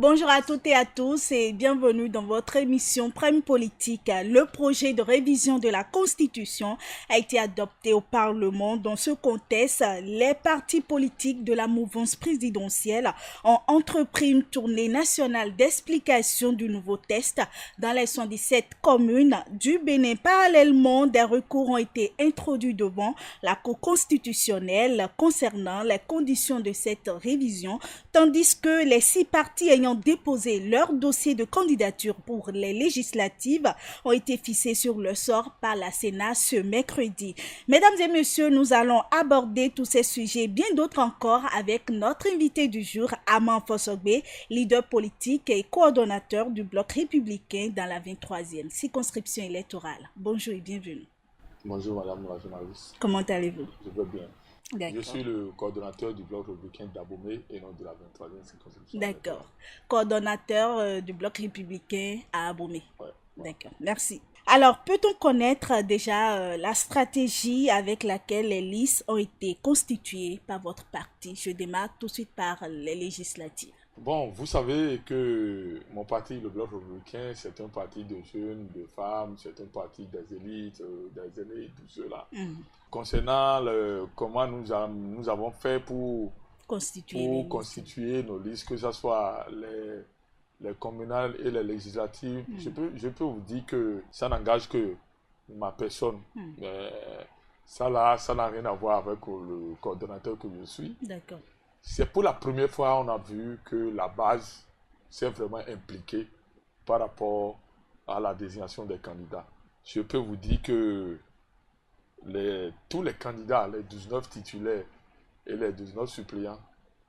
Bonjour à toutes et à tous et bienvenue dans votre émission Prime Politique. Le projet de révision de la Constitution a été adopté au Parlement. Dans ce contexte, les partis politiques de la mouvance présidentielle ont entrepris une tournée nationale d'explication du nouveau texte dans les 117 communes du Bénin. Parallèlement, des recours ont été introduits devant la Cour constitutionnelle concernant les conditions de cette révision, tandis que les 6 partis ayant déposé leur dossier de candidature pour les législatives ont été fixés sur le sort par la Sénat ce mercredi. Mesdames et messieurs, nous allons aborder tous ces sujets et bien d'autres encore avec notre invité du jour, Aman Fossogbe, leader politique et coordonnateur du Bloc républicain dans la 23e circonscription électorale. Bonjour et bienvenue. Bonjour madame la journaliste. Comment allez-vous? Je vais bien. D'accord. Je suis le coordonnateur du Bloc républicain d'Abomey et non de la 23e circonscription. D'accord. Coordonnateur du Bloc républicain à Abomey. Ouais. D'accord, merci. Alors, peut-on connaître déjà la stratégie avec laquelle les listes ont été constituées par votre parti? Je démarre tout de suite par les législatives. Bon, vous savez que mon parti, le Bloc républicain, c'est un parti de jeunes, de femmes, c'est un parti des élites, des aînés, tout cela. Concernant comment nous avons fait pour constituer nos listes, que ce soit les communales et les législatives, je peux vous dire que ça n'engage que ma personne. Mais ça n'a rien à voir avec le coordonnateur que je suis. D'accord. C'est pour la première fois qu'on a vu que la base s'est vraiment impliquée par rapport à la désignation des candidats. Je peux vous dire que tous les candidats, les 19 titulaires et les 19 suppléants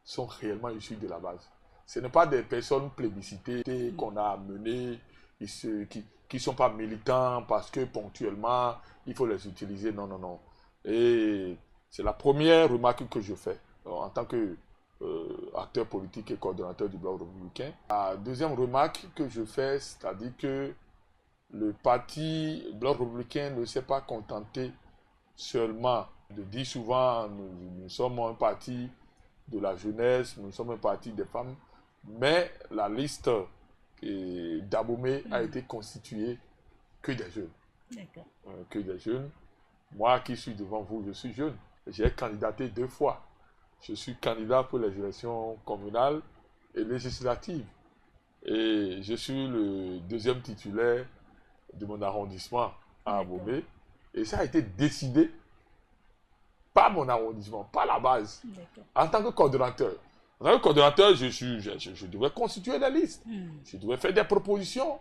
sont réellement issus de la base. Ce n'est pas des personnes plébiscitées qu'on a amenées, qui ne sont pas militants parce que ponctuellement, il faut les utiliser. Non, non, non. Et c'est la première remarque que je fais en tant que acteur politique et coordonnateur du Bloc républicain. La deuxième remarque que je fais, c'est-à-dire que le parti Bloc républicain ne s'est pas contenté seulement de dire souvent nous sommes un parti de la jeunesse, nous sommes un parti des femmes, mais la liste d'Abomey a été constituée que des jeunes. D'accord. Que des jeunes. Moi qui suis devant vous, je suis jeune. J'ai candidaté 2 fois. Je suis candidat pour les élections communales et législatives. Et je suis le deuxième titulaire de mon arrondissement à Abomey. Et ça a été décidé par mon arrondissement, par la base. En tant que coordonnateur. En tant que coordonnateur, je devais constituer des listes. Je devais faire des propositions.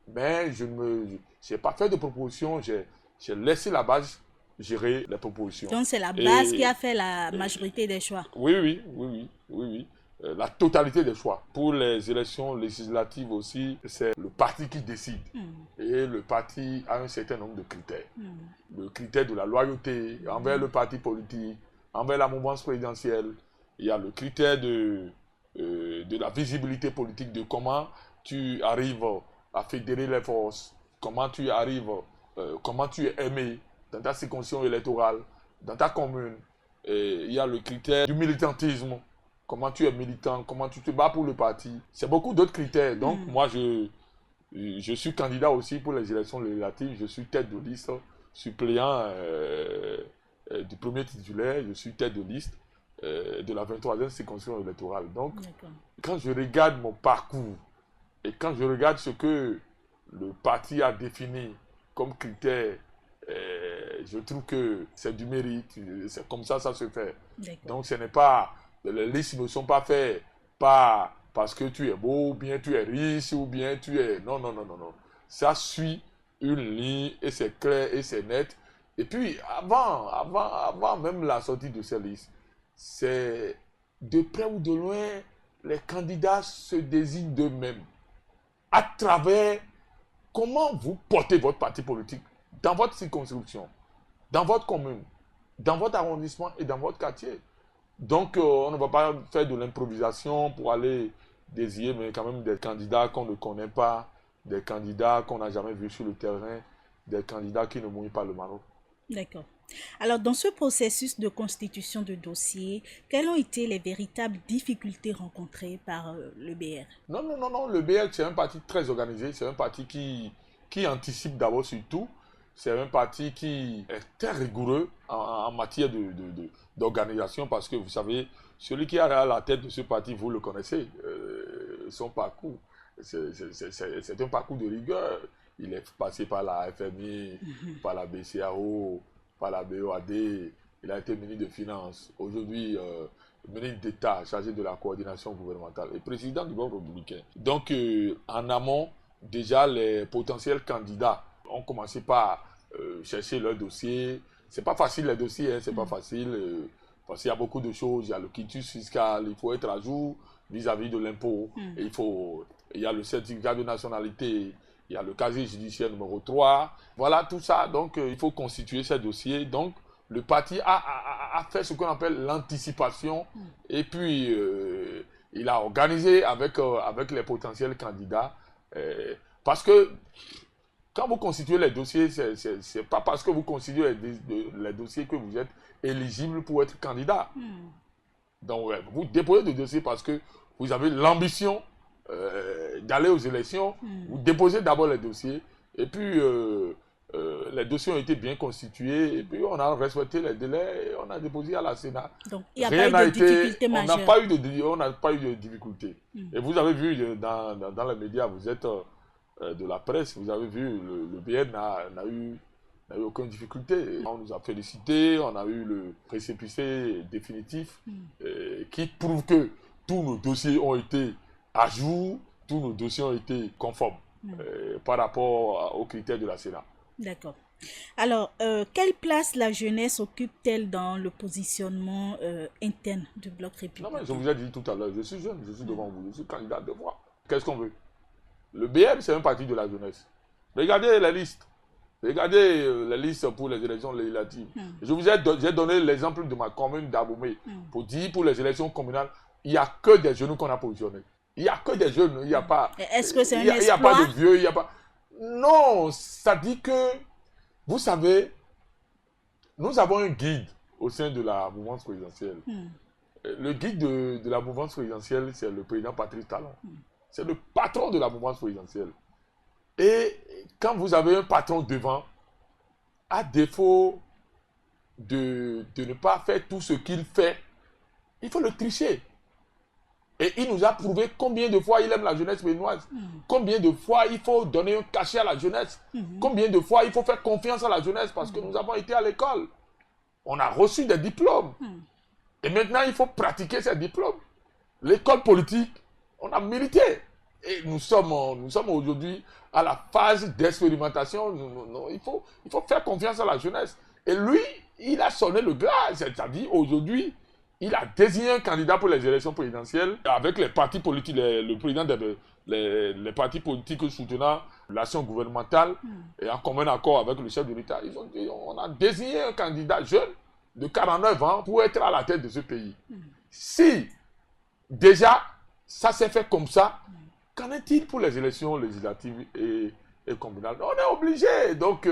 Mais je n'ai pas fait de propositions. J'ai laissé la base gérer les propositions. Donc c'est la base qui a fait la majorité des choix. Oui. La totalité des choix. Pour les élections législatives aussi, c'est le parti qui décide. Et le parti a un certain nombre de critères. Le critère de la loyauté envers le parti politique, envers la mouvance présidentielle. Il y a le critère de la visibilité politique, de comment tu arrives à fédérer les forces, comment tu arrives, comment tu es aimé dans ta circonscription électorale, dans ta commune. Et il y a le critère du militantisme. Comment tu es militant, comment tu te bats pour le parti. C'est beaucoup d'autres critères. Donc, moi, je suis candidat aussi pour les élections législatives. Je suis tête de liste, suppléant du premier titulaire. Je suis tête de liste de la 23e circonscription électorale. Donc, quand je regarde mon parcours et quand je regarde ce que le parti a défini comme critère, je trouve que c'est du mérite. C'est comme ça se fait. Donc, ce n'est pas... Les listes ne sont pas faites parce que tu es beau, ou bien tu es riche, ou bien tu es... Non. Ça suit une ligne et c'est clair et c'est net. Et puis, avant même la sortie de ces listes, c'est de près ou de loin, les candidats se désignent d'eux-mêmes à travers comment vous portez votre parti politique dans votre circonscription, dans votre commune, dans votre arrondissement et dans votre quartier. Donc, on ne va pas faire de l'improvisation pour aller désigner, mais quand même des candidats qu'on ne connaît pas, des candidats qu'on n'a jamais vus sur le terrain, des candidats qui ne mouillent pas le maillot. D'accord. Alors, dans ce processus de constitution de dossier, quelles ont été les véritables difficultés rencontrées par le BR? Non. Le BR, c'est un parti très organisé. C'est un parti qui anticipe d'abord sur tout. C'est un parti qui est très rigoureux en matière d'organisation parce que vous savez, celui qui est à la tête de ce parti, vous le connaissez, son parcours. C'est un parcours de rigueur. Il est passé par la FMI, par la BCAO, par la BOAD. Il a été ministre des Finances. Aujourd'hui, ministre d'État chargé de la coordination gouvernementale et président du Bloc républicain. Donc, en amont, déjà, les potentiels candidats ont commencé par chercher leur dossier. C'est pas facile les dossiers, hein, c'est pas facile parce qu'il y a beaucoup de choses. Il y a le quitus fiscal, il faut être à jour vis-à-vis de l'impôt. Et il y a le certificat de nationalité, il y a le casier judiciaire numéro 3. Voilà tout ça. Donc il faut constituer ces dossiers. Donc le parti a fait ce qu'on appelle l'anticipation. Et puis il a organisé avec les potentiels candidats. Parce que quand vous constituez les dossiers, c'est pas parce que vous constituez les dossiers que vous êtes éligible pour être candidat. Donc, vous déposez des dossiers parce que vous avez l'ambition d'aller aux élections. Vous déposez d'abord les dossiers et puis les dossiers ont été bien constitués et puis on a respecté les délais et on a déposé à la Sénat. Donc, il n'y a pas eu de difficulté majeure. On n'a pas eu de difficulté. Et vous avez vu dans les médias, vous êtes de la presse, vous avez vu, le BN n'a eu aucune difficulté. On nous a félicité, on a eu le récépissé définitif qui prouve que tous nos dossiers ont été à jour, tous nos dossiers ont été conformes par rapport aux critères de la Sénat. D'accord. Alors, quelle place la jeunesse occupe-t-elle dans le positionnement interne du Bloc républicain? Non, mais je vous ai dit tout à l'heure, je suis jeune, je suis devant vous, je suis candidat de voix. Qu'est-ce qu'on veut? Le BR, c'est un parti de la jeunesse. Regardez les listes. Regardez les listes pour les élections législatives. J'ai donné l'exemple de ma commune d'Aboumé. Pour dire, pour les élections communales, il n'y a que des jeunes qu'on a positionnés. Il n'y a que des jeunes. Il n'y a pas... Est-ce que c'est un espoir? Il n'y a pas de vieux, il n'y a pas... Non, ça dit que, vous savez, nous avons un guide au sein de la mouvance présidentielle. Le guide de la mouvance présidentielle, c'est le président Patrice Talon. C'est le patron de la mouvance présidentielle. Et quand vous avez un patron devant, à défaut de ne pas faire tout ce qu'il fait, il faut le tricher. Et il nous a prouvé combien de fois il aime la jeunesse béninoise. Combien de fois il faut donner un cachet à la jeunesse. Combien de fois il faut faire confiance à la jeunesse parce que nous avons été à l'école. On a reçu des diplômes. Et maintenant, il faut pratiquer ces diplômes. L'école politique, on a milité. Et nous sommes aujourd'hui à la phase d'expérimentation. Il faut faire confiance à la jeunesse. Et lui, il a sonné le glas. C'est-à-dire, aujourd'hui, il a désigné un candidat pour les élections présidentielles avec les partis politiques, le président les partis politiques soutenant l'action gouvernementale et en commun accord avec le chef de l'État. Ils ont dit, on a désigné un candidat jeune de 49 ans pour être à la tête de ce pays. Si, déjà, ça s'est fait comme ça, qu'en est-il pour les élections législatives et communales? On est obligé. Donc,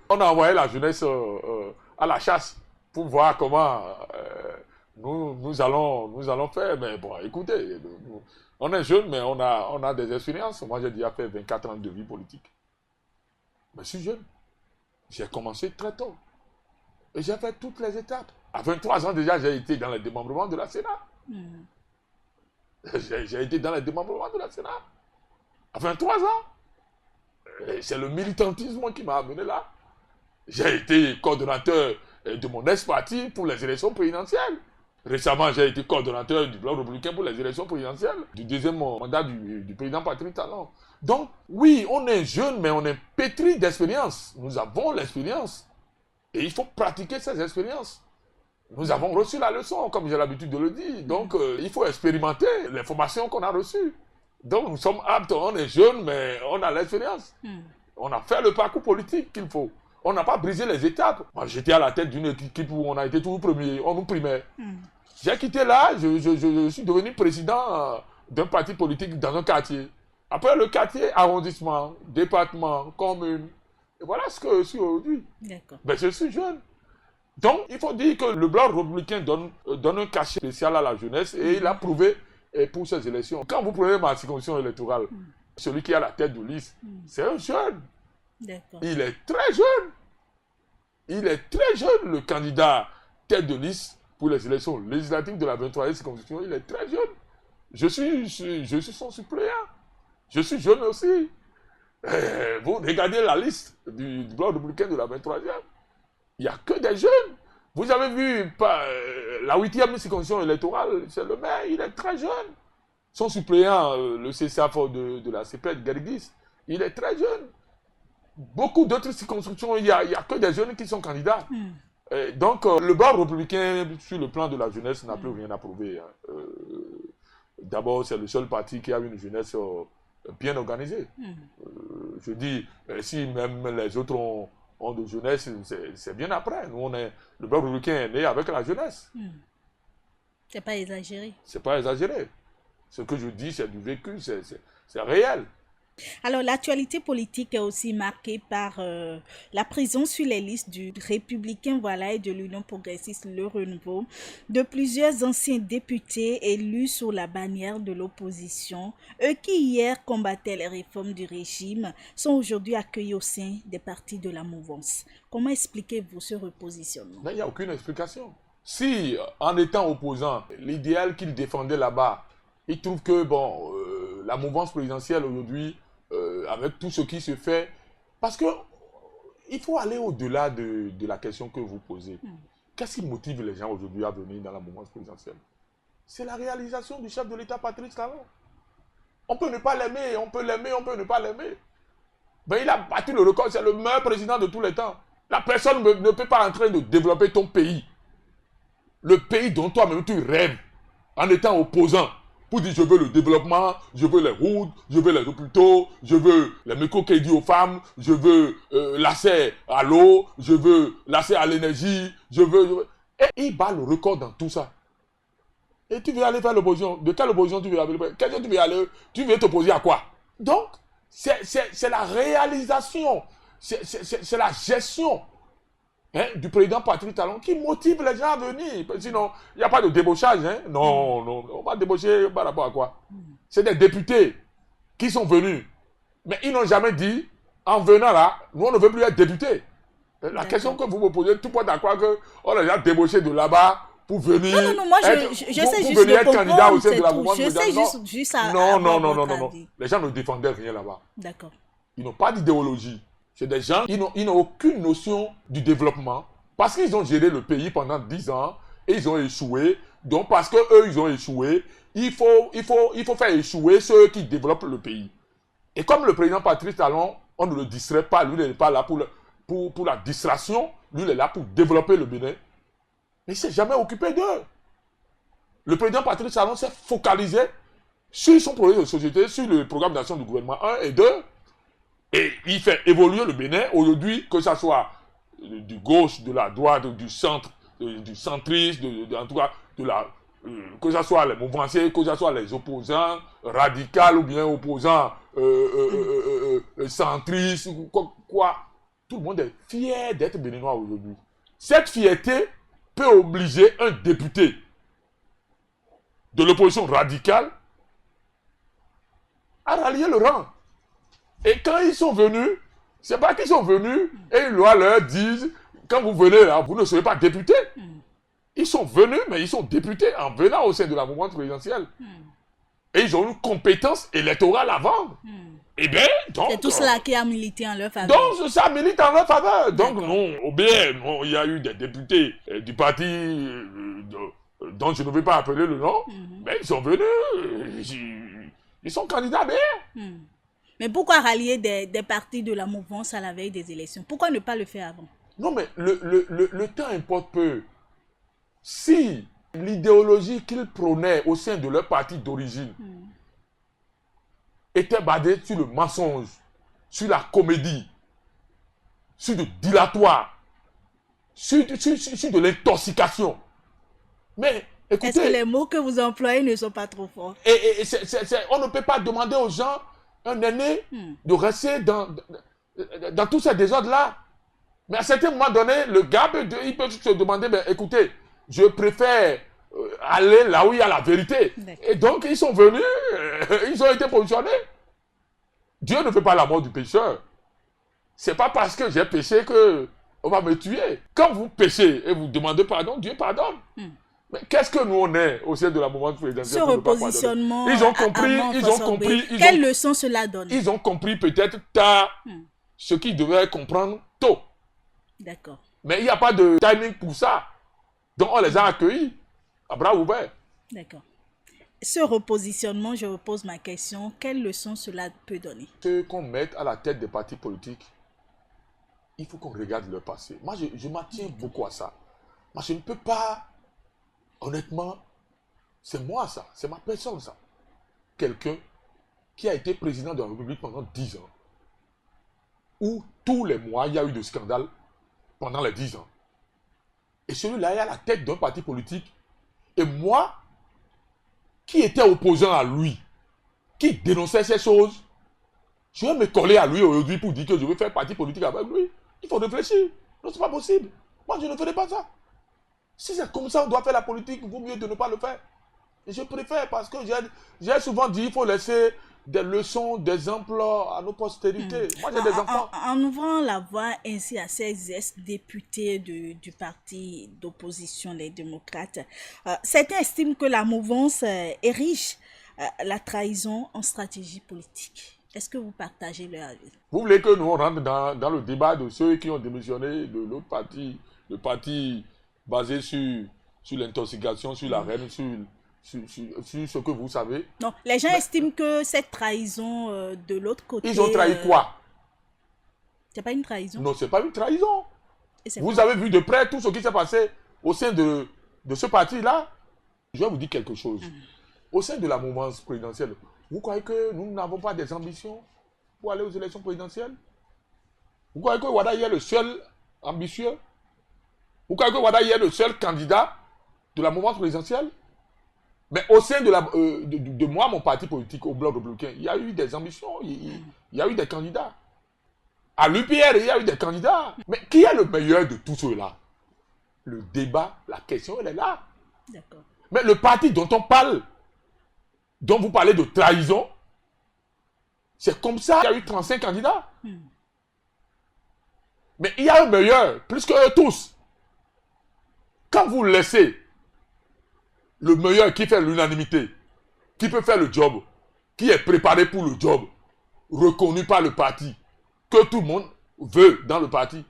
on a envoyé la jeunesse à la chasse pour voir comment nous allons faire. Mais bon, écoutez, on est jeunes, mais on a des expériences. Moi, j'ai déjà fait 24 ans de vie politique. Mais je suis jeune. J'ai commencé très tôt. Et j'ai fait toutes les étapes. À 23 ans déjà, j'ai été dans le démembrement de la Sénat. J'ai été dans le démembrement de la Sénat. À 23 ans. C'est le militantisme qui m'a amené là. J'ai été coordonnateur de mon ex-parti pour les élections présidentielles. Récemment, j'ai été coordonnateur du Bloc républicain pour les élections présidentielles. Du deuxième mandat du président Patrice Talon. Donc, oui, on est jeune, mais on est pétri d'expérience. Nous avons l'expérience. Et il faut pratiquer ces expériences. Nous avons reçu la leçon, comme j'ai l'habitude de le dire. Donc, il faut expérimenter les formations qu'on a reçues. Donc, nous sommes aptes, on est jeunes, mais on a l'expérience. On a fait le parcours politique qu'il faut. On n'a pas brisé les étapes. Moi, j'étais à la tête d'une équipe où on a été toujours premier, on nous primait. J'ai quitté là, je suis devenu président d'un parti politique dans un quartier. Après le quartier, arrondissement, département, commune. Et voilà ce que je suis aujourd'hui. D'accord. Mais je suis jeune. Donc, il faut dire que le bloc républicain donne un cachet spécial à la jeunesse et il a prouvé pour ces élections. Quand vous prenez ma circonscription électorale, celui qui a la tête de liste, c'est un jeune. Il est très jeune. Il est très jeune, le candidat tête de liste pour les élections législatives de la 23e circonscription. Il est très jeune. Je suis son suppléant. Je suis jeune aussi. Vous regardez la liste du bloc républicain de la 23e. Il n'y a que des jeunes. Vous avez vu la 8e circonscription électorale, c'est le maire, il est très jeune. Son suppléant, le CSAF de la CPED, Gergis, il est très jeune. Beaucoup d'autres circonscriptions, il n'y a que des jeunes qui sont candidats. Donc, le bloc républicain, sur le plan de la jeunesse, n'a plus rien à prouver. D'abord, c'est le seul parti qui a une jeunesse bien organisée. Je dis, si même les autres ont de jeunesse, c'est bien après. Nous, le bloc républicain est né avec la jeunesse. C'est pas exagéré. C'est pas exagéré. Ce que je dis, c'est du vécu, c'est réel. Alors, l'actualité politique est aussi marquée par la présence sur les listes du Républicain et de l'Union progressiste Le Renouveau de plusieurs anciens députés élus sous la bannière de l'opposition. Eux qui hier combattaient les réformes du régime sont aujourd'hui accueillis au sein des partis de la mouvance. Comment expliquez-vous ce repositionnement? Il n'y a aucune explication. Si, en étant opposant, l'idéal qu'ils défendaient là-bas, ils trouvent que la mouvance présidentielle aujourd'hui, avec tout ce qui se fait, parce que il faut aller au-delà de la question que vous posez. Qu'est-ce qui motive les gens aujourd'hui à venir dans la mouvance présidentielle? C'est la réalisation du chef de l'État, Patrice Talon. On peut ne pas l'aimer, on peut l'aimer, on peut ne pas l'aimer. Ben, il a battu le record, c'est le meilleur président de tous les temps. La personne ne peut pas en train de développer ton pays. Le pays dont toi-même tu rêves, en étant opposant. Pour dire, je veux le développement, je veux les routes, je veux les hôpitaux, je veux les microcrédits aux femmes, je veux l'accès à l'eau, je veux l'accès à l'énergie, je veux... Et il bat le record dans tout ça. Et tu veux aller faire l'opposition. De quelle opposition tu veux aller? Quelle tu veux aller? Tu veux t'opposer à quoi? Donc, c'est la réalisation, c'est la gestion du président Patrice Talon qui motive les gens à venir. Sinon, il n'y a pas de débauchage. Non, on va débaucher par rapport à quoi? C'est des députés qui sont venus. Mais ils n'ont jamais dit, en venant là, nous on ne veut plus être députés. La question que vous me posez, tout le monde croire qu'on a déjà débauché de là-bas pour venir. Non, moi je sais juste de être candidat au sein de la mouvance. Je sais juste à non. Les gens ne défendaient rien là-bas. D'accord. Ils n'ont pas d'idéologie. C'est des gens, ils n'ont aucune notion du développement parce qu'ils ont géré le pays pendant 10 ans et ils ont échoué. Donc, parce qu'eux, ils ont échoué, il faut faire échouer ceux qui développent le pays. Et comme le président Patrice Talon, on ne le distrait pas, lui, il n'est pas là pour la distraction, lui, il est là pour développer le Bénin. Mais il ne s'est jamais occupé d'eux. Le président Patrice Talon s'est focalisé sur son projet de société, sur le programme d'action du gouvernement 1 et 2. Et il fait évoluer le Bénin aujourd'hui, que ce soit du gauche, de la droite, du centre, du centriste, en tout cas, que ce soit les mouvanciers, que ce soit les opposants radicaux ou bien opposants centristes, quoi. Tout le monde est fier d'être béninois aujourd'hui. Cette fierté peut obliger un député de l'opposition radicale à rallier le rang. Et quand ils sont venus, c'est pas qu'ils sont venus et une loi leur dit, quand vous venez là, vous ne serez pas député. Ils sont venus, mais ils sont députés en venant au sein de la mouvance présidentielle. Et ils ont une compétence électorale à vendre. Eh bien, donc... C'est tout cela qui a milité en leur faveur. Donc, ça milite en leur faveur. Donc, non, au bien, il y a eu des députés du parti dont je ne vais pas appeler le nom, mais ils sont venus, ils sont candidats bien. Mais pourquoi rallier des partis de la mouvance à la veille des élections? Pourquoi ne pas le faire avant? Non, mais le temps importe peu. Si l'idéologie qu'ils prônaient au sein de leur parti d'origine était basée sur le mensonge, sur la comédie, sur le dilatoire, sur de l'intoxication. Mais écoutez... Est-ce que les mots que vous employez ne sont pas trop forts? On ne peut pas demander aux gens, un aîné, de rester dans tous ces désordres-là. Mais à certains moments donné, le gars, il peut se demander, ben, écoutez, je préfère aller là où il y a la vérité. Et donc, ils sont venus, ils ont été positionnés. Dieu ne fait pas la mort du pécheur. C'est pas parce que j'ai péché que on va me tuer. Quand vous péchez et vous demandez pardon, Dieu pardonne. Mais qu'est-ce que nous on est au sein de la mouvance présidentielle? Ce repositionnement, ils ont compris. Quelle leçon cela donne? Ils ont compris peut-être tard ce qu'ils devaient comprendre tôt. D'accord. Mais il n'y a pas de timing pour ça. Donc on les a accueillis à bras ouverts. D'accord. Ce repositionnement, je repose ma question, quelle leçon cela peut donner? Ceux qu'on met à la tête des partis politiques, il faut qu'on regarde leur passé. Moi, je m'attiens beaucoup à ça. Moi, je ne peux pas, honnêtement, c'est moi ça, c'est ma personne ça. Quelqu'un qui a été président de la République pendant 10 ans, où tous les mois, il y a eu des scandales pendant les 10 ans. Et celui-là est à la tête d'un parti politique. Et moi, qui était opposant à lui, qui dénonçait ces choses, je vais me coller à lui aujourd'hui pour dire que je veux faire parti politique avec lui. Il faut réfléchir. Non, c'est pas possible. Moi, je ne ferai pas ça. Si c'est comme ça, on doit faire la politique, il vaut mieux de ne pas le faire. Et je préfère parce que j'ai souvent dit qu'il faut laisser des leçons, des exemples à nos postérités. Moi, j'ai des enfants. En ouvrant la voie ainsi à ces ex-députés du parti d'opposition, les démocrates, certains estiment que la mouvance érige la trahison en stratégie politique. Est-ce que vous partagez leur avis? Vous voulez que nous on rentre dans le débat de ceux qui ont démissionné de l'autre parti, le parti basé sur l'intoxication, sur la reine, sur ce que vous savez? Non, les gens estiment que cette trahison de l'autre côté... Ils ont trahi quoi? C'est pas une trahison? Non, c'est pas une trahison. Vous quoi? avez vu de près tout ce qui s'est passé au sein de ce parti-là? Je vais vous dire quelque chose. Au sein de la mouvance présidentielle, vous croyez que nous n'avons pas des ambitions pour aller aux élections présidentielles? Vous croyez que Wadaye est le seul ambitieux? Vous croyez que Wadaye est le seul candidat de la mouvance présidentielle? Mais au sein de moi, mon parti politique, au Bloc républicain, il y a eu des ambitions, il y a eu des candidats. À l'UPR, il y a eu des candidats. Mais qui est le meilleur de tout cela? Le débat, la question, elle est là. D'accord. Mais le parti dont on parle, dont vous parlez de trahison, c'est comme ça qu'il y a eu 35 candidats. Mais il y a un meilleur, plus que eux tous. Quand vous laissez le meilleur qui fait l'unanimité, qui peut faire le job, qui est préparé pour le job, reconnu par le parti, que tout le monde veut dans le parti,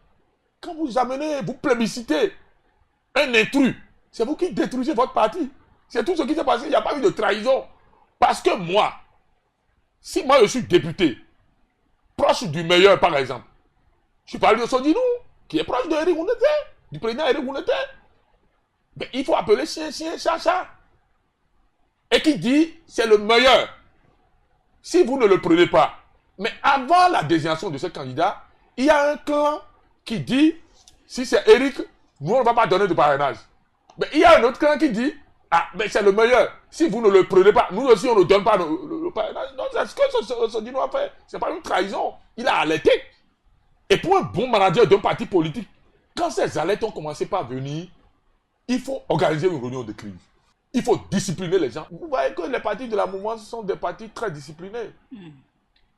quand vous amenez, vous plébiscitez un intrus, c'est vous qui détruisez votre parti. C'est tout ce qui s'est passé, il n'y a pas eu de trahison. Parce que moi, si moi je suis député, proche du meilleur par exemple, je parle de Sodinou, qui est proche de Eric Ounete, du président Eric Ounete, mais il faut appeler chien, chat, chat. Et qui dit, c'est le meilleur. Si vous ne le prenez pas, mais avant la désignation de ce candidat, il y a un clan qui dit, si c'est Eric, nous on ne va pas donner de parrainage. Mais il y a un autre clan qui dit, ah, mais c'est le meilleur. Si vous ne le prenez pas, nous aussi, on ne donne pas le parrainage. Non, c'est ce que Sodino a fait. Ce n'est pas une trahison. Il a alerté. Et pour un bon manager d'un parti politique, quand ces alertes ont commencé par venir, il faut organiser une réunion de crise. Il faut discipliner les gens. Vous voyez que les partis de la mouvance sont des partis très disciplinés.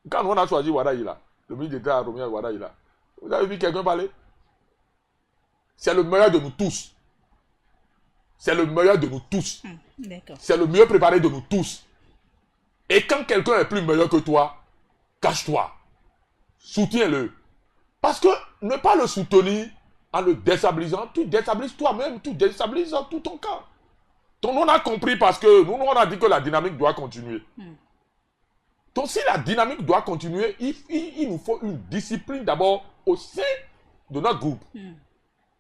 Quand on a choisi Wadaïla, le ministre d'État Romeo Wadaïla, vous avez vu quelqu'un parler? C'est le meilleur de nous tous. C'est le meilleur de nous tous. C'est le mieux préparé de nous tous. Et quand quelqu'un est plus meilleur que toi, cache-toi. Soutiens-le. Parce que ne pas le soutenir en le déstabilisant, tu déstabilises toi-même, tu déstabilises tout ton camp. Donc on a compris parce que nous on a dit que la dynamique doit continuer. Donc si la dynamique doit continuer, il nous faut une discipline d'abord au sein de notre groupe.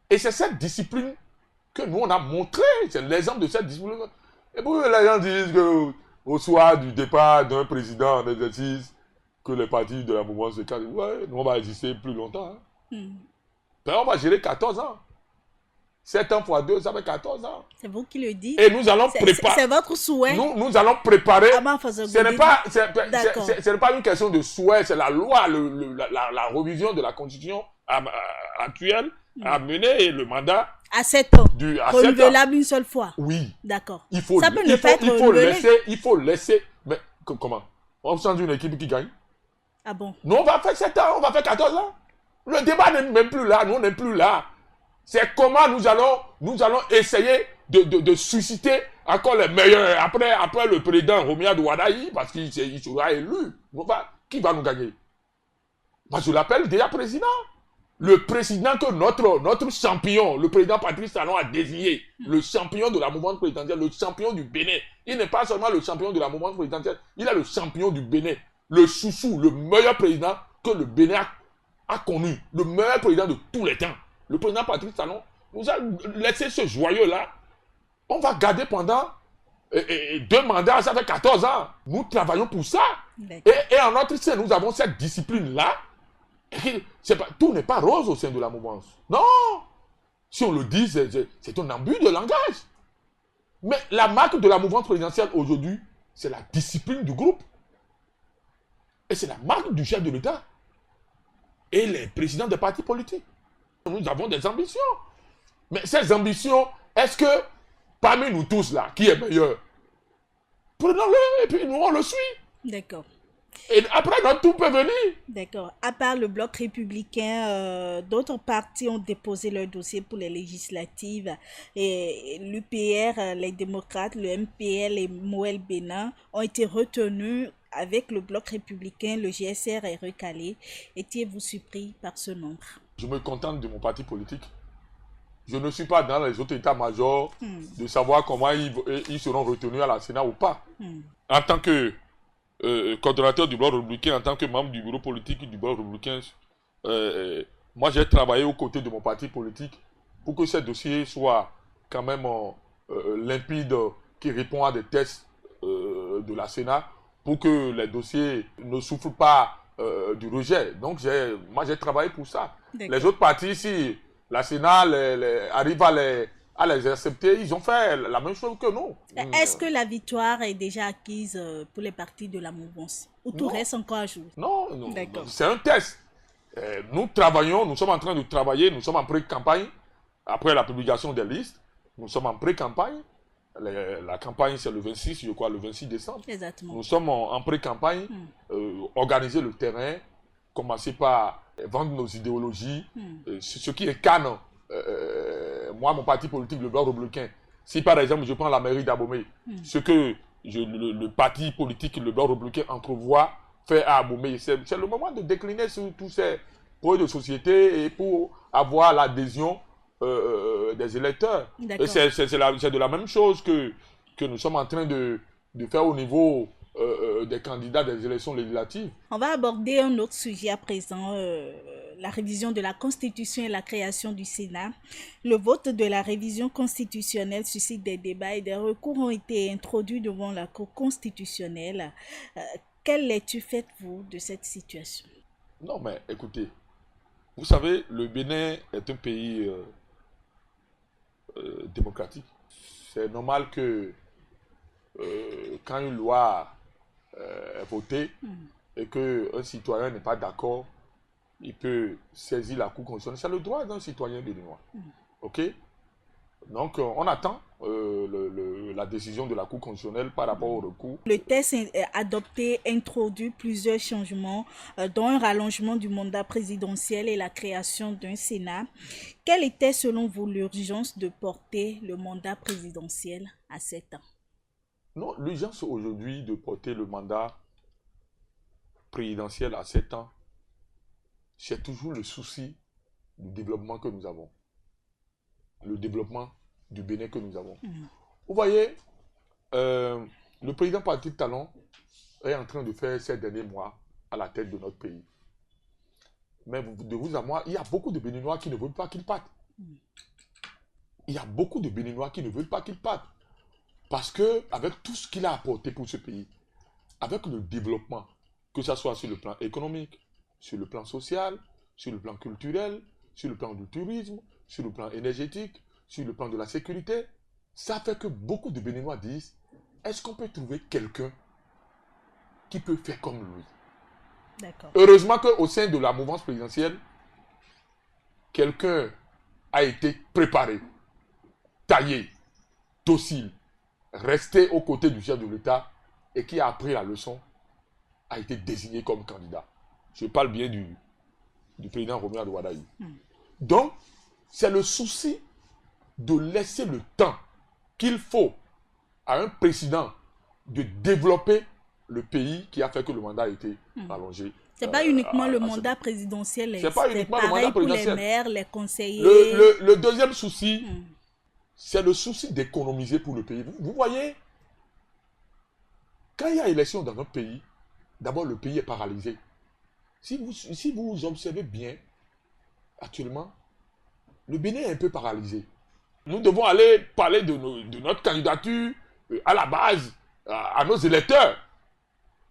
Et c'est cette discipline que nous on a montré, c'est l'exemple de cette discipline. Et pour les gens disent que au soir du départ d'un président en exercice, que les partis de la mouvance se cassent, ouais, nous on va exister plus longtemps. Ben, on va gérer 14 ans. 7 ans fois 2, ça fait 14 ans. C'est vous qui le dites. Et nous allons préparer. C'est votre souhait. Nous allons préparer. Ce n'est pas une question de souhait, c'est la loi, la révision de la constitution actuelle a mené le mandat. À 7 ans. Renouvelable une seule fois. Oui. D'accord. Il faut laisser. Mais comment? On change une équipe qui gagne. Ah bon? Nous, on va faire 7 ans, on va faire 14 ans. Le débat n'est même plus là, nous, on n'est plus là. C'est comment nous allons essayer de susciter encore les meilleurs. Après le président Romia Douadaï, parce qu'il sera élu, qui va nous gagner? Moi, je l'appelle déjà président. Le président que notre champion, le président Patrice Talon a désigné, le champion de la mouvance présidentielle, le champion du Bénin. Il n'est pas seulement le champion de la mouvance présidentielle, il est le champion du Bénin. Le chouchou, le meilleur président que le Bénin a connu. Le meilleur président de tous les temps. Le président Patrice Talon nous a laissé ce joyeux-là. On va garder pendant 2 mandats, ça fait 14 ans. Nous travaillons pour ça. Et en notre sein, nous avons cette discipline-là. Tout n'est pas rose au sein de la mouvance. Non! Si on le dit, c'est un abus de langage. Mais la marque de la mouvance présidentielle aujourd'hui, c'est la discipline du groupe. Et c'est la marque du chef de l'État. Et les présidents des partis politiques. Nous avons des ambitions. Mais ces ambitions, est-ce que parmi nous tous là, qui est meilleur? Prenons-le et puis nous on le suit. D'accord. Et après, notre tour peut venir. D'accord. À part le Bloc républicain, d'autres partis ont déposé leur dossier pour les législatives. Et l'UPR, les démocrates, le MPL et Moël Bénin ont été retenus avec le Bloc républicain. Le GSR est recalé. Étiez-vous surpris par ce nombre? Je me contente de mon parti politique. Je ne suis pas dans les autres états-majors de savoir comment ils seront retenus à la Sénat ou pas. En tant que coordonnateur du Bloc républicain, en tant que membre du bureau politique du Bloc républicain, moi j'ai travaillé aux côtés de mon parti politique pour que ces dossiers soient quand même limpides, qui répondent à des tests de la Sénat, pour que les dossiers ne souffrent pas du rejet. Donc moi j'ai travaillé pour ça. Les autres partis, si la Sénat arrive à les accepter, ils ont fait la même chose que nous. Est-ce que la victoire est déjà acquise pour les partis de la mouvance? Ou tout reste encore à jouer? Non, c'est un test. Nous travaillons, nous sommes en train de travailler, nous sommes en pré-campagne. Après la publication des listes, nous sommes en pré-campagne. La campagne, c'est le 26, je crois, le 26 décembre. Exactement. Nous sommes en pré-campagne, organiser le terrain, commencer par vendre nos idéologies, ce qui est canon. Moi, mon parti politique, le Bloc républicain, si par exemple je prends la mairie d'Abomey, ce que le parti politique, le Bloc républicain entrevoit faire à Abomey, c'est le moment de décliner sur tous ces projets de société et pour avoir l'adhésion des électeurs. Et c'est de la même chose que nous sommes en train de faire au niveau des candidats des élections législatives. On va aborder un autre sujet à présent, la révision de la Constitution et la création du Sénat. Le vote de la révision constitutionnelle suscite des débats et des recours ont été introduits devant la Cour constitutionnelle. Quelle lecture faites-vous de cette situation? Non, mais écoutez, vous savez, le Bénin est un pays démocratique. C'est normal que quand une loi est votée et qu'un citoyen n'est pas d'accord, il peut saisir la Cour constitutionnelle. C'est le droit d'un citoyen béninois. OK? Donc, on attend la décision de la Cour constitutionnelle par rapport au recours. Le texte adopté introduit plusieurs changements, dont un rallongement du mandat présidentiel et la création d'un Sénat. Quelle était, selon vous, l'urgence de porter le mandat présidentiel à 7 ans? Non, l'urgence aujourd'hui de porter le mandat présidentiel à 7 ans, c'est toujours le souci du développement que nous avons. Le développement du Bénin que nous avons. Vous voyez, le président Patrice Talon est en train de faire ces derniers mois à la tête de notre pays. Mais de vous à moi, il y a beaucoup de Béninois qui ne veulent pas qu'il parte. Il y a beaucoup de Béninois qui ne veulent pas qu'il parte. Parce qu'avec tout ce qu'il a apporté pour ce pays, avec le développement, que ce soit sur le plan économique, sur le plan social, sur le plan culturel, sur le plan du tourisme, sur le plan énergétique, sur le plan de la sécurité. Ça fait que beaucoup de Béninois disent, est-ce qu'on peut trouver quelqu'un qui peut faire comme lui? D'accord. Heureusement qu'au sein de la mouvance présidentielle, quelqu'un a été préparé, taillé, docile, resté aux côtés du chef de l'État et qui a appris la leçon, a été désigné comme candidat. Je parle bien du président Romuald Wadaï. Donc, c'est le souci de laisser le temps qu'il faut à un président de développer le pays qui a fait que le mandat a été allongé. Ce n'est pas uniquement le mandat présidentiel. C'est pas uniquement le mandat présidentiel. Pour les maires, les conseillers. Le deuxième souci, c'est le souci d'économiser pour le pays. Vous voyez, quand il y a élection dans notre pays, d'abord le pays est paralysé. Si vous observez bien, actuellement, le Bénin est un peu paralysé. Nous devons aller parler de notre candidature à la base, à nos électeurs.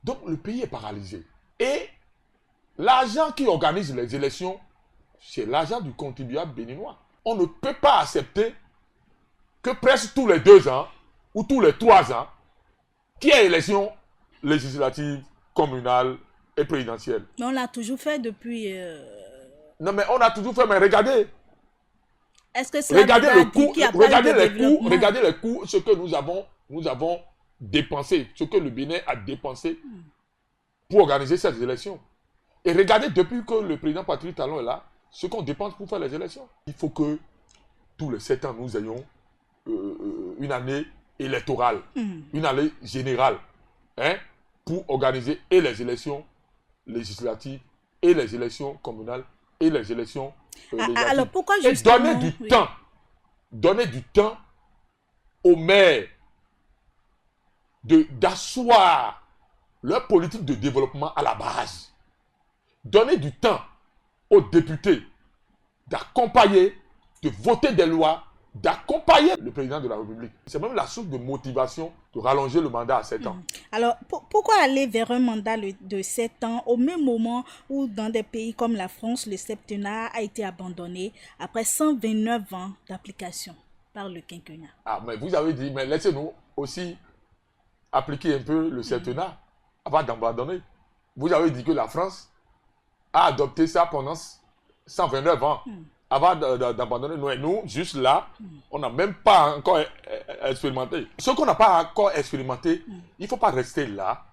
Donc le pays est paralysé. Et l'argent qui organise les élections, c'est l'argent du contribuable béninois. On ne peut pas accepter que presque tous les 2 ans ou tous les 3 ans, qu'il y ait élection législative, communale et présidentielle. Mais on l'a toujours fait depuis... Non mais on a toujours fait, mais regardez. Est-ce que c'est regardez les coûts, ce que nous avons dépensé, ce que le Bénin a dépensé pour organiser ces élections. Et regardez, depuis que le président Patrice Talon est là, ce qu'on dépense pour faire les élections. Il faut que tous les 7 ans, nous ayons une année électorale, une année générale, pour organiser et les élections législatives, et les élections communales, et les élections alors pourquoi justement... Et donner du temps aux maires d'asseoir leur politique de développement à la base. Donner du temps aux députés d'accompagner, de voter des lois, d'accompagner le président de la République. C'est même la source de motivation de rallonger le mandat à 7 ans. Alors, pourquoi aller vers un mandat de 7 ans au même moment où dans des pays comme la France, le septennat a été abandonné après 129 ans d'application par le quinquennat? Ah, mais vous avez dit, mais laissez-nous aussi appliquer un peu le septennat avant d'abandonner. Vous avez dit que la France a adopté ça pendant 129 ans. Avant d'abandonner, nous, juste là, on n'a même pas encore expérimenté. Ce qu'on n'a pas encore expérimenté, il ne faut pas rester là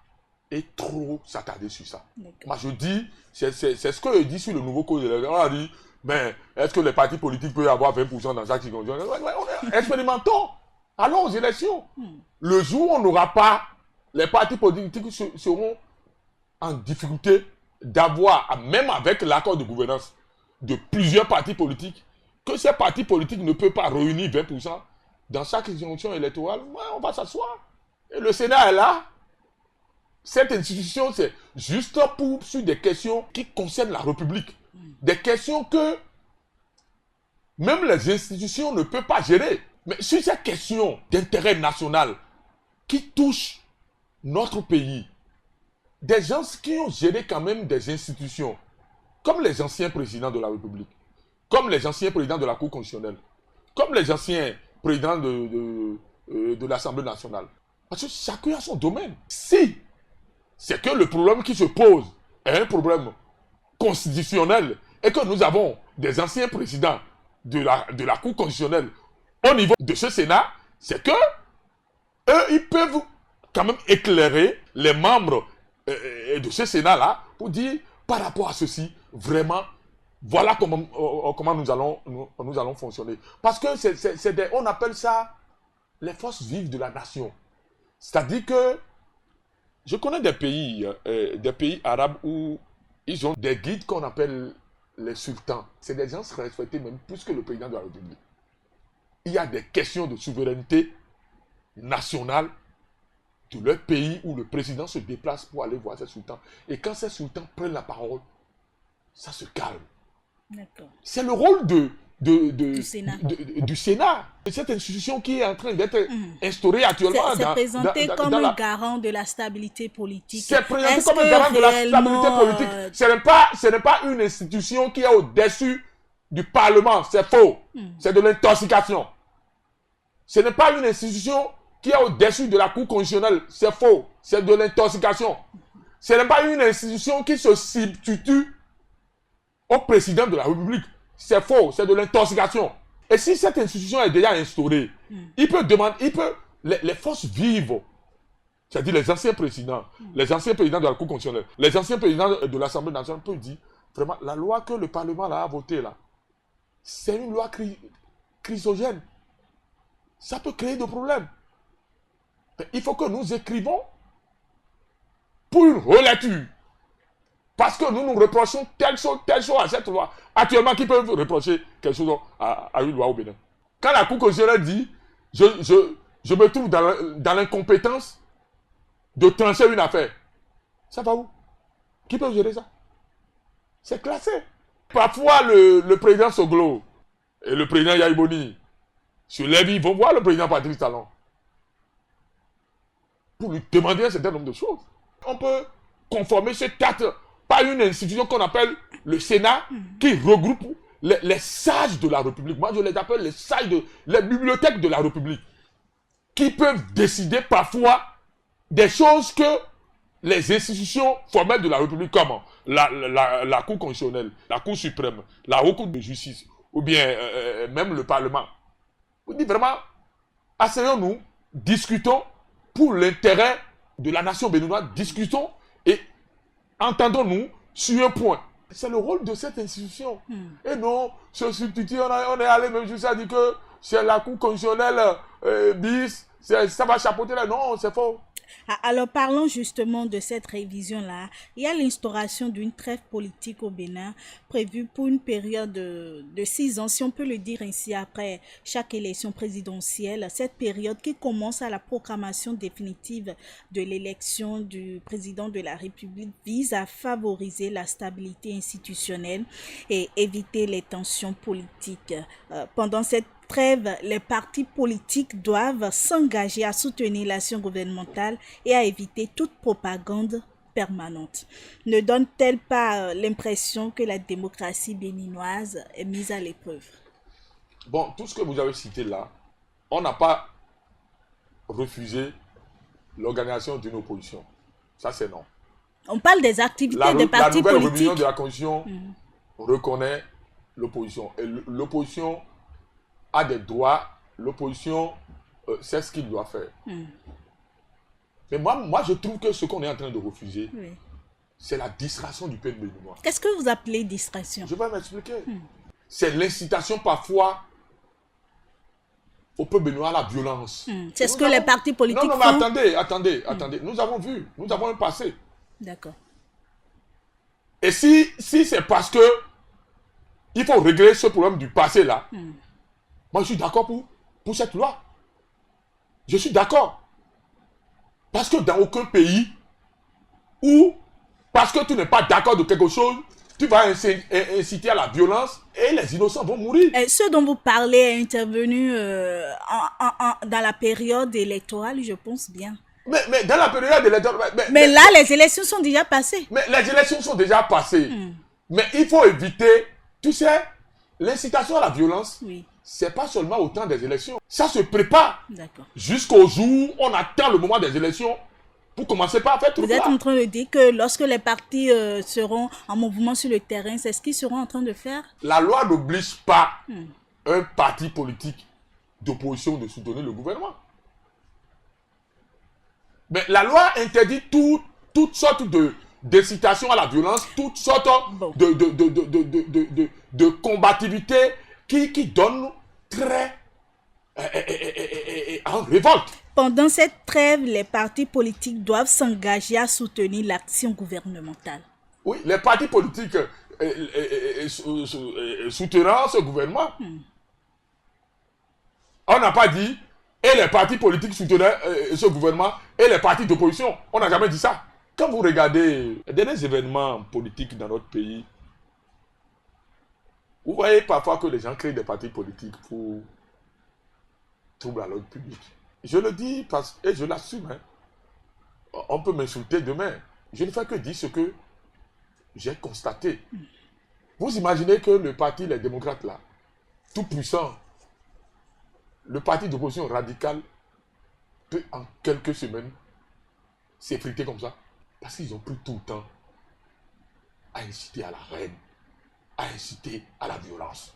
et trop s'attarder sur ça. Moi, je dis, c'est ce que je dis sur le nouveau code de l'élection. On a dit, mais est-ce que les partis politiques peuvent avoir 20% dans chaque circonscription? Expérimentons. Allons aux élections. Le jour où on n'aura pas, les partis politiques seront en difficulté d'avoir, même avec l'accord de gouvernance, de plusieurs partis politiques, que ces partis politiques ne peuvent pas réunir 20% dans chaque institution électorale, on va s'asseoir. Et le Sénat est là. Cette institution, c'est juste sur des questions qui concernent la République. Des questions que même les institutions ne peuvent pas gérer. Mais sur ces questions d'intérêt national qui touchent notre pays, des gens qui ont géré quand même des institutions, comme les anciens présidents de la République, comme les anciens présidents de la Cour constitutionnelle, comme les anciens présidents de l'Assemblée nationale. Parce que chacun a son domaine. Si c'est que le problème qui se pose est un problème constitutionnel et que nous avons des anciens présidents de la Cour constitutionnelle au niveau de ce Sénat, c'est que eux, ils peuvent quand même éclairer les membres de ce Sénat-là pour dire, par rapport à ceci, vraiment, voilà comment nous allons fonctionner. Parce que on appelle ça les forces vives de la nation. C'est-à-dire que je connais des pays arabes où ils ont des guides qu'on appelle les sultans. C'est des gens respectés même plus que le président de la République. Il y a des questions de souveraineté nationale de leur pays où le président se déplace pour aller voir ces sultans. Et quand ces sultans prennent la parole, ça se calme. C'est le rôle du Sénat. Cette institution qui est en train d'être instaurée actuellement. C'est présenté comme un garant de la stabilité politique. C'est présenté comme un garant de la stabilité politique. Ce n'est pas une institution qui est au-dessus du Parlement. C'est faux. C'est de l'intoxication. Ce n'est pas une institution qui est au-dessus de la Cour constitutionnelle. C'est faux. C'est de l'intoxication. Ce n'est pas une institution qui se substitue au président de la République. C'est faux. C'est de l'intoxication. Et si cette institution est déjà instaurée, il peut demander, les forces vives, c'est-à-dire les anciens présidents de la Cour constitutionnelle, les anciens présidents de l'Assemblée nationale peuvent dire, vraiment, la loi que le Parlement a votée là, c'est une loi chrysogène. Ça peut créer des problèmes. Mais il faut que nous écrivons pour une relecture. Parce que nous nous reprochons telle chose à cette loi. Actuellement, qui peut reprocher quelque chose à une loi au Bénin? Quand la Cour constitutionnelle dit, je me trouve dans l'incompétence de trancher une affaire, ça va où? Qui peut gérer ça? C'est classé. Parfois, le président Soglo et le président Yaïboni se lèvent, ils vont voir le président Patrice Talon pour lui demander un certain nombre de choses. On peut conformer ce cadre par une institution qu'on appelle le Sénat, qui regroupe les sages de la République. Moi, je les appelle les sages les bibliothèques de la République, qui peuvent décider parfois des choses que les institutions formelles de la République, comme la Cour constitutionnelle, la Cour suprême, la Haute Cour de justice, ou bien même le Parlement. On dit vraiment, asseyons-nous, discutons pour l'intérêt de la nation béninoise, discutons et entendons-nous sur un point. C'est le rôle de cette institution. Et non, se substituer, on est allé même jusqu'à dire que c'est la Cour constitutionnelle bis, ça va chapeauter là. Non, c'est faux. Alors parlons justement de cette révision-là. Il y a l'instauration d'une trêve politique au Bénin prévue pour une période de 6 ans, si on peut le dire ainsi, après chaque élection présidentielle. Cette période qui commence à la proclamation définitive de l'élection du président de la République vise à favoriser la stabilité institutionnelle et éviter les tensions politiques. Pendant cette trêve, les partis politiques doivent s'engager à soutenir l'action gouvernementale et à éviter toute propagande permanente. Ne donne-t-elle pas l'impression que la démocratie béninoise est mise à l'épreuve? Bon, tout ce que vous avez cité là, on n'a pas refusé l'organisation d'une opposition. Ça, c'est non. On parle des activités des partis politiques. La nouvelle révision de la Constitution reconnaît l'opposition. Et l'opposition a des droits, l'opposition sait ce qu'il doit faire. Mais moi, je trouve que ce qu'on est en train de refuser, c'est la distraction du peuple béninois. Qu'est-ce que vous appelez distraction? Je vais m'expliquer. C'est l'incitation parfois au peuple béninois à la violence. C'est ce que les partis politiques font. Non, mais attendez. Nous avons vu, nous avons un passé. D'accord. Et si c'est parce que il faut régler ce problème du passé là, moi, je suis d'accord pour cette loi. Je suis d'accord. Parce que dans aucun pays où, parce que tu n'es pas d'accord de quelque chose, tu vas inciter à la violence et les innocents vont mourir. Et ce dont vous parlez est intervenu dans la période électorale, je pense bien. Mais dans la période électorale... Mais là, les élections sont déjà passées. Mais les élections sont déjà passées. Mais il faut éviter, tu sais, l'incitation à la violence. Oui. C'est pas seulement au temps des élections. Ça se prépare jusqu'au jour où on attend le moment des élections pour commencer par faire tout ça. Vous êtes en train de dire que lorsque les partis seront en mouvement sur le terrain, c'est ce qu'ils seront en train de faire? La loi n'oblige pas un parti politique d'opposition de soutenir le gouvernement. Mais la loi interdit toutes sortes d'incitation à la violence, toutes sortes de combativité qui donne très en révolte. Pendant cette trêve, les partis politiques doivent s'engager à soutenir l'action gouvernementale. Oui, les partis politiques soutenant ce gouvernement. On n'a pas dit et les partis politiques soutenaient ce gouvernement et les partis d'opposition. On n'a jamais dit ça. Quand vous regardez les derniers événements politiques dans notre pays, vous voyez parfois que les gens créent des partis politiques pour troubler à l'ordre public. Je le dis et je l'assume. On peut m'insulter demain. Je ne fais que dire ce que j'ai constaté. Vous imaginez que le parti, les démocrates là, tout puissant, le parti d'opposition radical peut en quelques semaines s'effriter comme ça. Parce qu'ils ont pris tout le temps à inciter à la haine, à inciter à la violence.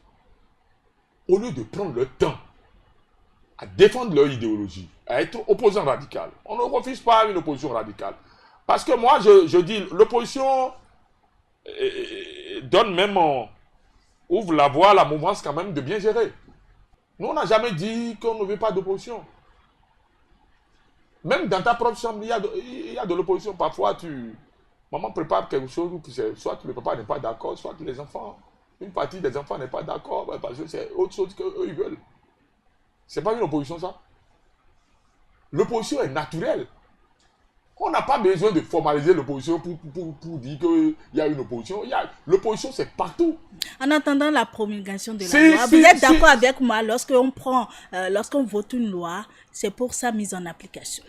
Au lieu de prendre le temps à défendre leur idéologie, à être opposant radical. On ne refuse pas une opposition radicale. Parce que moi, je dis, l'opposition donne même, ouvre la voie à la mouvance quand même de bien gérer. Nous, on n'a jamais dit qu'on ne veut pas d'opposition. Même dans ta propre chambre, il y a de l'opposition. Parfois, maman prépare quelque chose, soit le papa n'est pas d'accord, soit les enfants, une partie des enfants n'est pas d'accord, parce que c'est autre chose qu'eux, ils veulent. C'est pas une opposition, ça. L'opposition est naturelle. On n'a pas besoin de formaliser l'opposition pour dire qu'il y a une opposition. L'opposition, c'est partout. En attendant la promulgation de la loi, vous êtes d'accord avec moi, lorsqu'on vote une loi, c'est pour sa mise en application.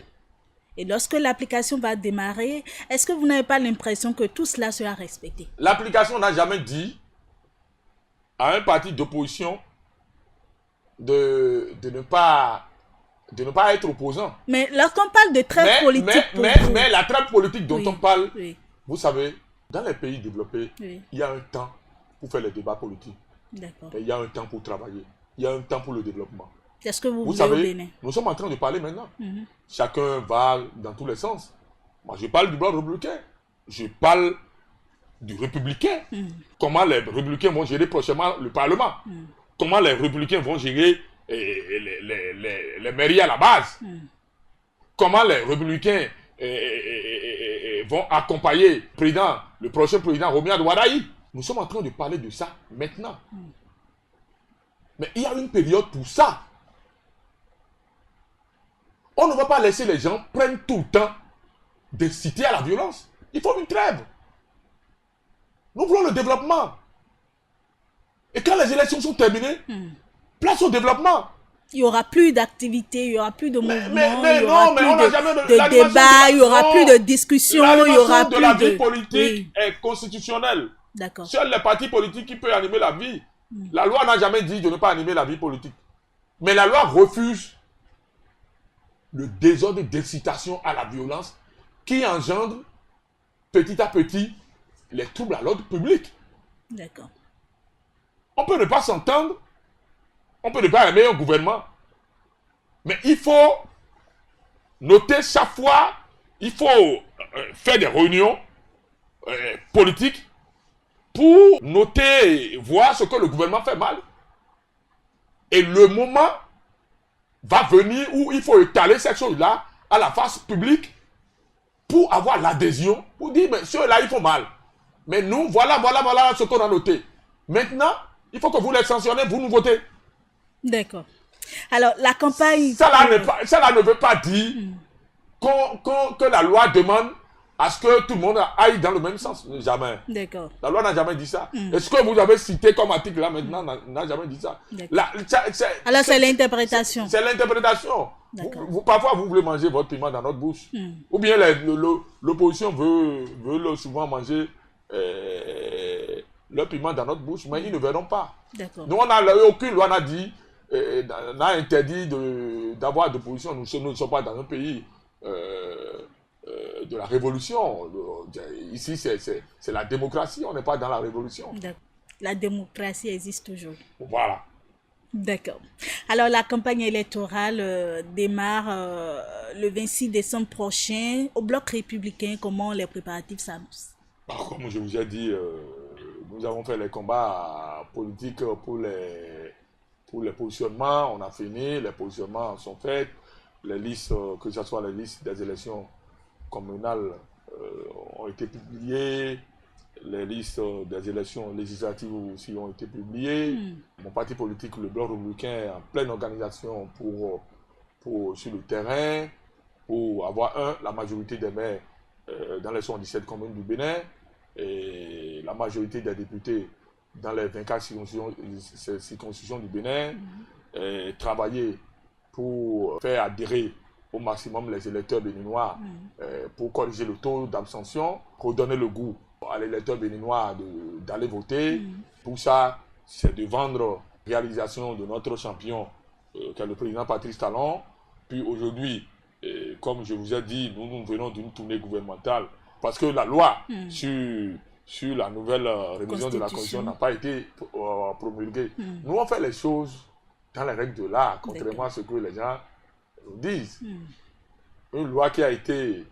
Et lorsque l'application va démarrer, est-ce que vous n'avez pas l'impression que tout cela sera respecté? L'application n'a jamais dit à un parti d'opposition de ne pas être opposant. Mais lorsqu'on parle de trêve politique... Mais la trêve politique dont on parle, vous savez, dans les pays développés, il y a un temps pour faire les débats politiques. D'accord. Et il y a un temps pour travailler. Il y a un temps pour le développement. C'est ce que vous savez, au Bénin. Nous sommes en train de parler maintenant. Chacun va dans tous les sens. Moi, je parle du bloc républicain. Je parle du républicain. Comment les républicains vont gérer prochainement le Parlement. Comment les républicains vont gérer les mairies à la base. Comment les républicains vont accompagner le prochain président Romuald Wadaï. Nous sommes en train de parler de ça maintenant. Mais il y a une période pour ça. On ne va pas laisser les gens prendre tout le temps d'inciter à la violence. Il faut une trêve. Nous voulons le développement. Et quand les élections sont terminées, place au développement. Il n'y aura plus d'activité, il n'y aura plus de mouvement, il n'y aura plus de débat, il n'y aura plus de discussion, il y aura plus de... La vie politique est constitutionnelle. D'accord. Seuls les partis politiques qui peuvent animer la vie. La loi n'a jamais dit de ne pas animer la vie politique. Mais la loi refuse le désordre d'incitation à la violence qui engendre petit à petit les troubles à l'ordre public. D'accord. On peut ne pas s'entendre, on peut ne pas aimer un gouvernement, mais il faut noter chaque fois, il faut faire des réunions politiques pour noter, voir ce que le gouvernement fait mal. Et le moment va venir où il faut étaler cette chose-là à la face publique pour avoir l'adhésion, pour dire, mais ceux-là, ils font mal. Mais nous, voilà ce qu'on a noté. Maintenant, il faut que vous les sanctionnez, vous nous votez. D'accord. Alors, la campagne... Ça là ne veut pas dire que la loi demande à ce que tout le monde aille dans le même sens. Jamais. D'accord. La loi n'a jamais dit ça. Est-ce que vous avez cité comme article là maintenant n'a jamais dit ça? Alors, c'est l'interprétation. C'est l'interprétation. Parfois, vous voulez manger votre piment dans notre bouche. Ou bien l'opposition veut souvent manger le piment dans notre bouche, mais ils ne verront pas. Nous, aucune loi n'a interdit d'avoir d'opposition. Nous ne sommes pas dans un pays de la révolution. Ici, c'est la démocratie, on n'est pas dans la révolution. La démocratie existe toujours. Voilà. D'accord. Alors, la campagne électorale démarre le 26 décembre prochain. Au bloc républicain, comment les préparatifs s'annoncent? Comme je vous ai dit, nous avons fait les combats politiques pour les positionnements. On a fini, les positionnements sont faits. Les listes, que ce soit les listes des élections communales, ont été publiées. Les listes des élections législatives aussi ont été publiées. Mon parti politique, le Bloc républicain, est en pleine organisation sur le terrain, pour avoir la majorité des maires dans les 77 communes du Bénin et la majorité des députés dans les 24 circonscriptions du Bénin, et travailler pour faire adhérer au maximum les électeurs béninois, pour corriger le taux d'abstention, redonner le goût à l'électeur béninois d'aller voter. Pour ça, c'est de vendre la réalisation de notre champion qui est le président Patrice Talon. Puis aujourd'hui, comme je vous ai dit, nous venons d'une tournée gouvernementale parce que la loi sur la nouvelle révision de la Constitution n'a pas été promulguée. Nous, on fait les choses dans les règles de l'art, contrairement à ce que les gens nous disent. Une loi qui a été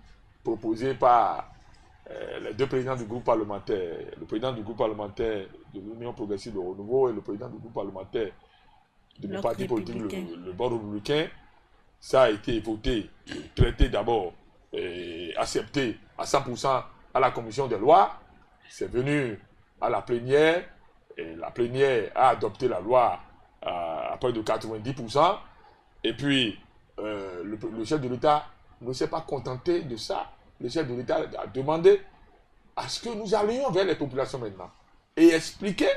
proposée par les deux présidents du groupe parlementaire, le président du groupe parlementaire de l'Union progressive de Renouveau et le président du groupe parlementaire de mon parti politique, le Bloc républicain, ça a été voté, traité d'abord, accepté à 100% à la commission des lois. C'est venu à la plénière, et la plénière a adopté la loi à près de 90%. Et puis, le chef de l'État ne s'est pas contenté de ça. Le chef de l'État a demandé à ce que nous allions vers les populations maintenant et expliquer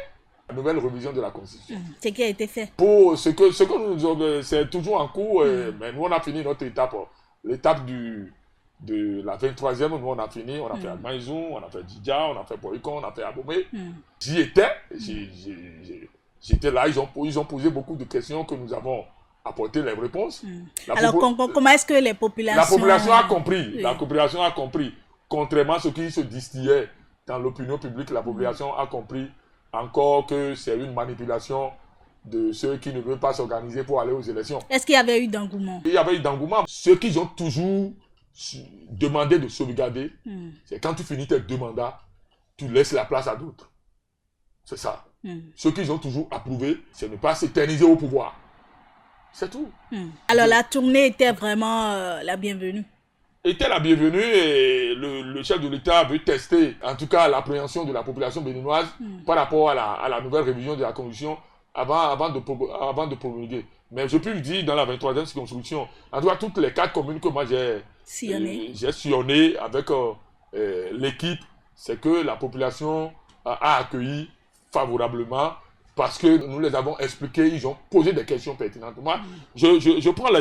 la nouvelle révision de la Constitution. Ce qui a été fait. Pour ce que nous, c'est toujours en cours, mais nous on a fini notre étape. L'étape de la 23e, nous on a fini, on a fait Maïzou, on a fait Djidja, on a fait Boycon, on a fait Abomey. J'y étais, j'étais là, ils ont posé beaucoup de questions que nous avons apporté les réponses. Alors comment est-ce que les populations... La population a compris, la population a compris. Contrairement à ce qui se distillait dans l'opinion publique, la population a compris encore que c'est une manipulation de ceux qui ne veulent pas s'organiser pour aller aux élections. Est-ce qu'il y avait eu d'engouement? Il y avait eu d'engouement. Ceux qui ont toujours demandé de sauvegarder, c'est quand tu finis tes 2 mandats, tu laisses la place à d'autres. C'est ça. Ceux qui ont toujours approuvé, c'est ne pas s'éterniser au pouvoir. C'est tout. Alors la tournée était vraiment la bienvenue. Était la bienvenue et le chef de l'État veut tester, en tout cas, l'appréhension de la population béninoise par rapport à la nouvelle révision de la Constitution avant de promulguer. Mais je peux le dire, dans la 23e circonscription, en tout cas, toutes les 4 communes que moi j'ai sillonnées avec l'équipe, c'est que la population a accueilli favorablement parce que nous les avons expliqués, ils ont posé des questions pertinentes. Moi, je prends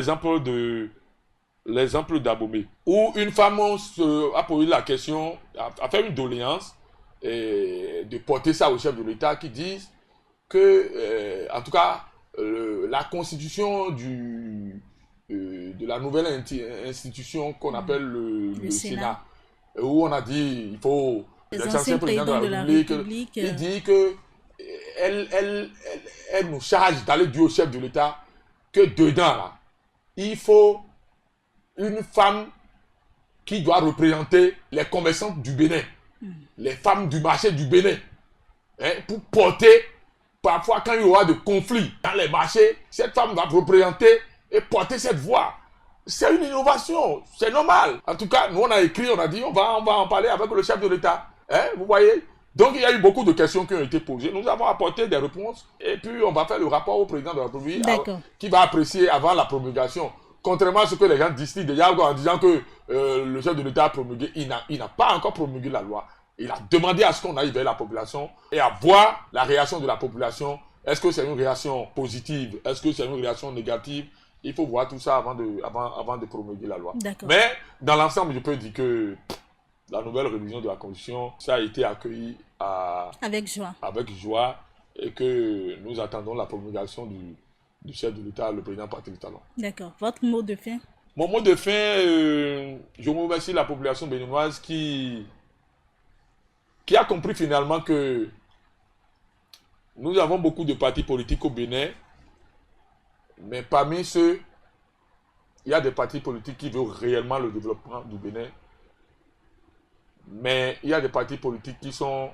l'exemple d'Abomey, où une femme a posé la question, a fait une doléance, de porter ça au chef de l'État qui disent que, en tout cas, la constitution de la nouvelle institution qu'on appelle le Sénat, où on a dit il faut les anciens présidents de la République, il dit que elle nous charge d'aller dire au chef de l'État que dedans, là, il faut une femme qui doit représenter les commerçantes du Bénin, les femmes du marché du Bénin, pour porter, parfois quand il y aura des conflits dans les marchés, cette femme va représenter et porter cette voix. C'est une innovation, c'est normal. En tout cas, nous on a écrit, on a dit on va en parler avec le chef de l'État. Vous voyez? Donc il y a eu beaucoup de questions qui ont été posées. Nous avons apporté des réponses et puis on va faire le rapport au président de la République qui va apprécier avant la promulgation. Contrairement à ce que les gens distillent déjà en disant que le chef de l'État a promulgué, il n'a pas encore promulgué la loi. Il a demandé à ce qu'on aille vers la population et à voir la réaction de la population. Est-ce que c'est une réaction positive? Est-ce que c'est une réaction négative? Il faut voir tout ça avant de promulguer la loi. Mais dans l'ensemble, je peux dire que la nouvelle révision de la Constitution, ça a été accueilli avec joie et que nous attendons la promulgation du chef de l'État, le président Patrice Talon. D'accord. Votre mot de fin? Mon mot de fin, je remercie la population béninoise qui a compris finalement que nous avons beaucoup de partis politiques au Bénin, mais parmi ceux, il y a des partis politiques qui veulent réellement le développement du Bénin, mais il y a des partis politiques qui sont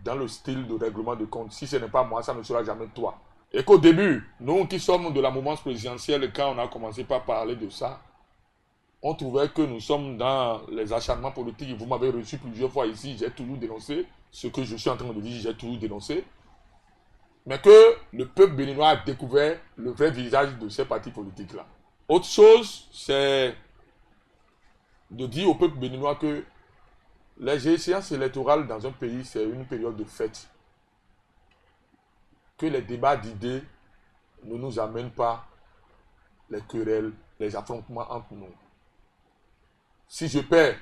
dans le style de règlement de compte. Si ce n'est pas moi, ça ne sera jamais toi. Et qu'au début, nous qui sommes de la mouvance présidentielle, quand on a commencé par parler de ça, on trouvait que nous sommes dans les acharnements politiques. Vous m'avez reçu plusieurs fois ici, j'ai toujours dénoncé ce que je suis en train de dire, j'ai toujours dénoncé. Mais que le peuple béninois a découvert le vrai visage de ces partis politiques-là. Autre chose, c'est de dire au peuple béninois que les échéances électorales dans un pays, c'est une période de fête. Que les débats d'idées ne nous amènent pas les querelles, les affrontements entre nous. Si je perds,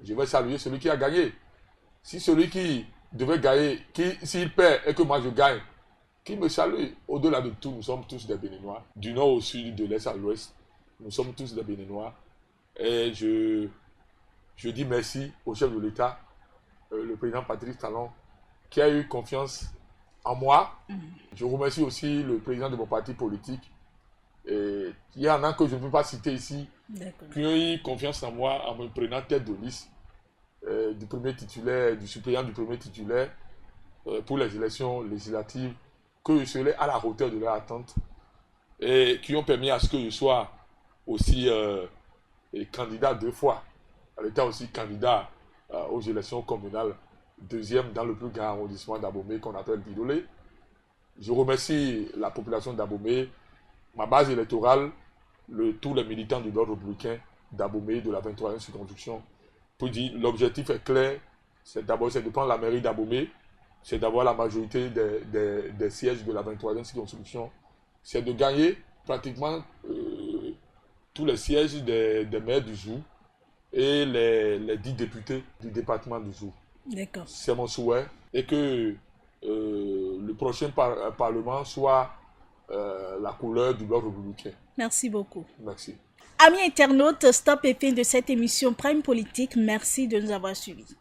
je vais saluer celui qui a gagné. Si celui qui devait gagner, s'il perd et que moi je gagne, qui me salue. Au-delà de tout, nous sommes tous des Béninois, du nord au sud, de l'est à l'ouest. Nous sommes tous des Béninois. Et je dis merci au chef de l'État, le président Patrice Talon, qui a eu confiance en moi. Je remercie aussi le président de mon parti politique. Et il y en a que je ne peux pas citer ici, qui ont eu confiance en moi en me prenant tête de liste du premier titulaire, du suppléant du premier titulaire pour les élections législatives, que je serai à la hauteur de leur attente et qui ont permis à ce que je sois aussi candidat 2 fois. Elle était aussi candidat aux élections communales, deuxième dans le plus grand arrondissement d'Abomey qu'on appelle Bidolé. Je remercie la population d'Abomey, ma base électorale, tous les militants du Bloc républicain d'Abomey, de la 23e circonscription. Pour dire, l'objectif est clair, c'est de prendre la mairie d'Abomey, c'est d'avoir la majorité des sièges de la 23e circonscription, c'est de gagner pratiquement tous les sièges des maires du Zou et les 10 députés du département du Zou. D'accord. C'est mon souhait et que le prochain Parlement soit la couleur du Bloc républicain. Merci beaucoup. Merci. Amis internautes, stop et fin de cette émission Prime Politique. Merci de nous avoir suivis.